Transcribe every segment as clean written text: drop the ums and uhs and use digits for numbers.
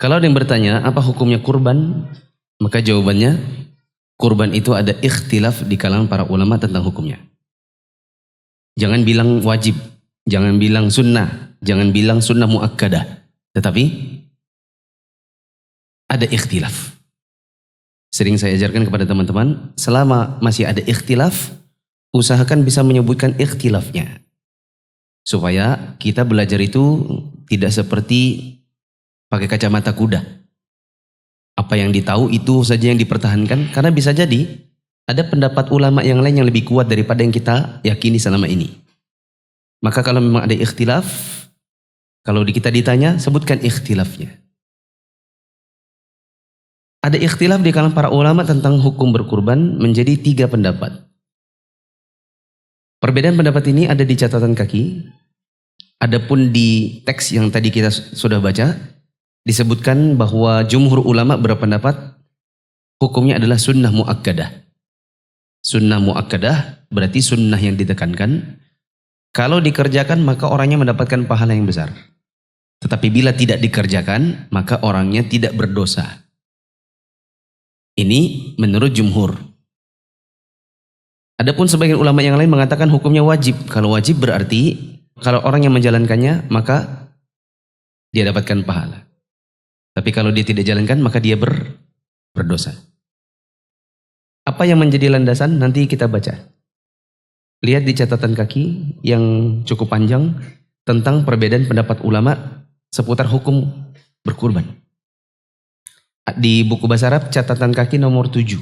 Kalau ada yang bertanya, apa hukumnya kurban? Maka jawabannya, kurban itu ada ikhtilaf di kalangan para ulama tentang hukumnya. Jangan bilang wajib, jangan bilang sunnah, jangan bilang sunnah muakkadah. Tetapi ada ikhtilaf. Sering saya ajarkan kepada teman-teman, selama masih ada ikhtilaf, usahakan bisa menyebutkan ikhtilafnya. Supaya kita belajar itu tidak seperti pakai kacamata kuda. Apa yang ditahu itu saja yang dipertahankan, karena bisa jadi ada pendapat ulama yang lain yang lebih kuat daripada yang kita yakini selama ini. Maka kalau memang ada ikhtilaf, kalau kita ditanya, sebutkan ikhtilafnya. Ada ikhtilaf di kalangan para ulama tentang hukum berkurban menjadi 3 pendapat. Perbedaan pendapat ini ada di catatan kaki. Adapun di teks yang tadi kita sudah baca, disebutkan bahwa jumhur ulama berpendapat hukumnya adalah sunnah muakkadah. Sunnah muakkadah berarti sunnah yang ditekankan. Kalau dikerjakan maka orangnya mendapatkan pahala yang besar. Tetapi bila tidak dikerjakan maka orangnya tidak berdosa. Ini menurut jumhur. Adapun sebagian ulama yang lain mengatakan hukumnya wajib. Kalau wajib berarti kalau orang yang menjalankannya maka dia dapatkan pahala. Tapi kalau dia tidak jalankan maka dia berdosa. Apa yang menjadi landasan nanti kita baca. Lihat di catatan kaki yang cukup panjang tentang perbedaan pendapat ulama seputar hukum berkurban. Di buku bahasa Arab catatan kaki nomor 7.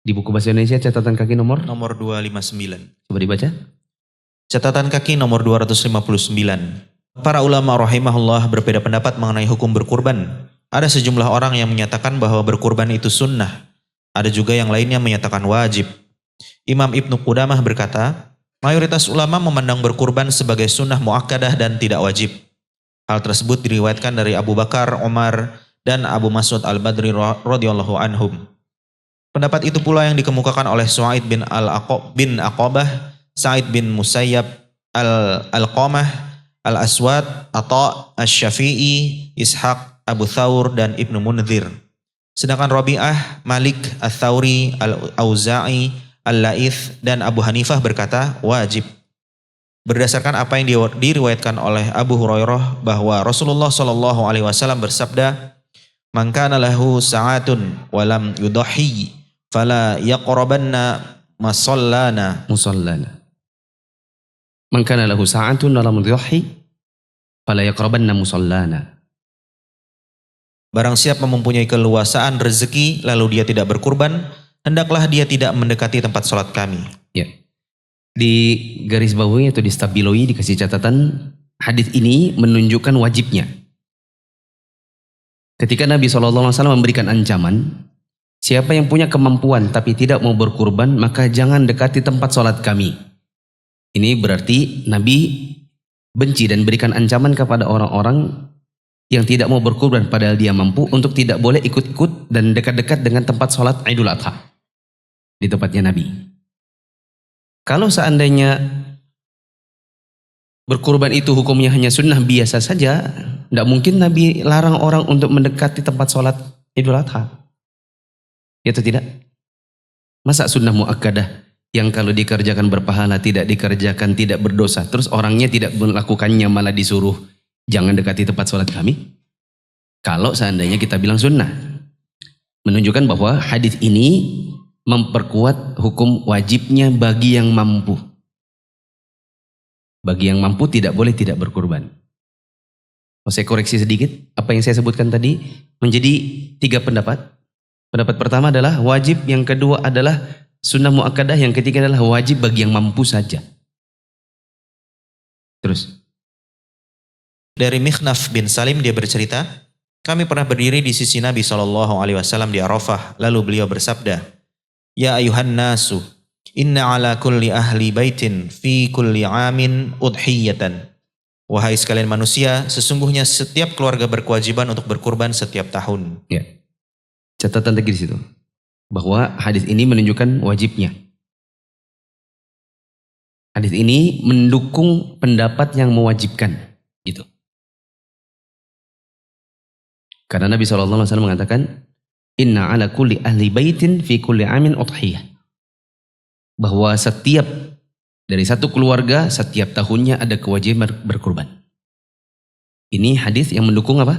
Di buku bahasa Indonesia catatan kaki nomor 259. Coba dibaca. Catatan kaki nomor 259. Para ulama rahimahullah berbeda pendapat mengenai hukum berkurban. Ada sejumlah orang yang menyatakan bahwa berkurban itu sunnah. Ada juga yang lainnya menyatakan wajib. Imam Ibnu Qudamah berkata, mayoritas ulama memandang berkurban sebagai sunnah muakkadah dan tidak wajib. Hal tersebut diriwayatkan dari Abu Bakar, Umar, dan Abu Mas'ud al-Badri radhiyallahu anhum. Pendapat itu pula yang dikemukakan oleh Su'aid bin Aqabah, Sa'id bin Musayyab al-Qamah, Al-Aswad, Atha, Asy-Syafi'i, Ishaq, Abu Thawr, dan Ibnu Munzir. Sedangkan Rabi'ah, Malik, Ats-Tsauri, Al-Auza'i, Al-Laits, dan Abu Hanifah berkata wajib. Berdasarkan apa yang diriwayatkan oleh Abu Hurairah bahwa Rasulullah SAW bersabda, "Man kana lahu sa'atun wa lam yudhi fala yaqrabanna musallana." Man kana lahu sa'atun wa lam yudhi fala yaqrabanna musallana. Barang siapa mempunyai keluasaan rezeki lalu dia tidak berkurban, hendaklah dia tidak mendekati tempat sholat kami. Ya. Di garis bawahnya atau di stabiloi dikasih catatan, hadis ini menunjukkan wajibnya. Ketika Nabi SAW memberikan ancaman, siapa yang punya kemampuan tapi tidak mau berkurban, maka jangan dekati tempat sholat kami. Ini berarti Nabi benci dan berikan ancaman kepada orang-orang yang tidak mau berkurban padahal dia mampu untuk tidak boleh ikut-ikut dan dekat-dekat dengan tempat sholat Idul Adha di tempatnya Nabi. Kalau seandainya berkurban itu hukumnya hanya sunnah biasa saja, tidak mungkin Nabi larang orang untuk mendekati tempat sholat Idul Adha. Ya atau tidak? Masa sunnah muakkadah yang kalau dikerjakan berpahala, tidak dikerjakan tidak berdosa, terus orangnya tidak melakukannya malah disuruh jangan dekati tempat sholat kami? Kalau seandainya kita bilang sunnah, menunjukkan bahwa hadis ini memperkuat hukum wajibnya bagi yang mampu. Bagi yang mampu tidak boleh tidak berkurban. Saya koreksi sedikit, apa yang saya sebutkan tadi menjadi 3 pendapat. Pendapat pertama adalah wajib, yang kedua adalah sunnah muakkadah, yang ketiga adalah wajib bagi yang mampu saja. Terus. Dari Mikhnaf bin Salim dia bercerita, kami pernah berdiri di sisi Nabi SAW di Arafah, lalu beliau bersabda, "Ya ayuhan nasu, inna ala kulli ahli baitin fi kulli amin udhiyatan." Wahai sekalian manusia, sesungguhnya setiap keluarga berkewajiban untuk berkurban setiap tahun. Ya. Catatan lagi di situ. Bahwa hadis ini menunjukkan wajibnya. Hadis ini mendukung pendapat yang mewajibkan, gitu. Karena Nabi SAW mengatakan, Inna ala kulli ahli baitin fi kulli amin udhiyah. Bahwa setiap dari satu keluarga, setiap tahunnya ada kewajiban berkurban. Ini hadis yang mendukung apa?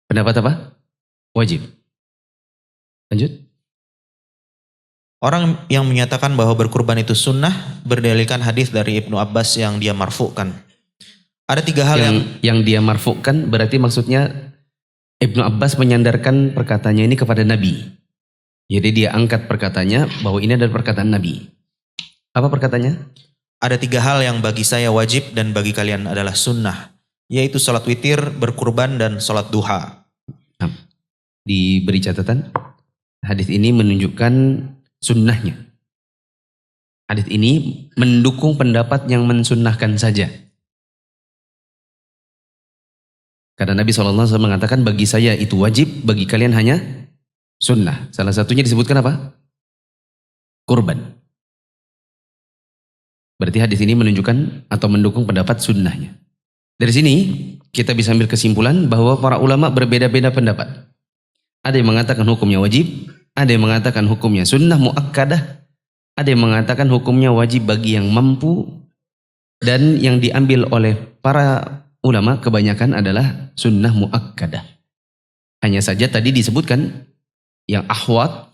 Pendapat apa? Wajib. Lanjut. Orang yang menyatakan bahwa berkurban itu sunnah berdalilkan hadis dari Ibnu Abbas yang dia marfu'kan. Ada 3 hal yang dia marfu'kan berarti maksudnya Ibnu Abbas menyandarkan perkataannya ini kepada Nabi. Jadi dia angkat perkataannya bahwa ini adalah perkataan Nabi. Apa perkataannya? Ada 3 hal yang bagi saya wajib dan bagi kalian adalah sunnah. Yaitu sholat witir, berkurban, dan sholat duha. Nah, diberi catatan, hadis ini menunjukkan sunnahnya. Hadis ini mendukung pendapat yang mensunnahkan saja. Karena Nabi SAW mengatakan bagi saya itu wajib, bagi kalian hanya sunnah. Salah satunya disebutkan apa? Kurban. Berarti hadis ini menunjukkan atau mendukung pendapat sunnahnya. Dari sini kita bisa ambil kesimpulan bahwa para ulama berbeda-beda pendapat. Ada yang mengatakan hukumnya wajib, ada yang mengatakan hukumnya sunnah muakkadah, ada yang mengatakan hukumnya wajib bagi yang mampu, dan yang diambil oleh para ulama kebanyakan adalah sunnah muakkadah. Hanya saja tadi disebutkan yang ahwat,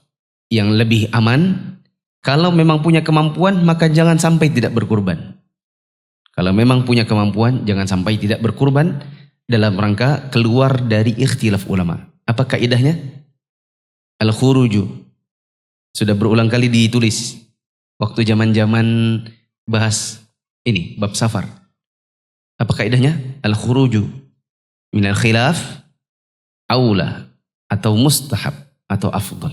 yang lebih aman, kalau memang punya kemampuan maka jangan sampai tidak berkurban. Kalau memang punya kemampuan jangan sampai tidak berkurban dalam rangka keluar dari ikhtilaf ulama. Apa kaidahnya? Al-khuruju. Sudah berulang kali ditulis waktu zaman-zaman bahas ini bab safar. Apa kaidahnya? Al-khuruju minal khilaf aula atau mustahab atau afdal.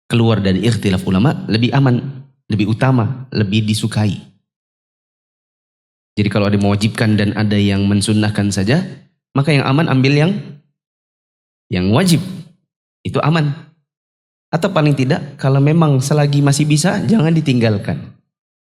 Keluar dari ikhtilaf ulama lebih aman, lebih utama, lebih disukai. Jadi kalau ada yang mewajibkan dan ada yang mensunnahkan saja, maka yang aman ambil yang wajib. Itu aman. Atau paling tidak kalau memang selagi masih bisa jangan ditinggalkan.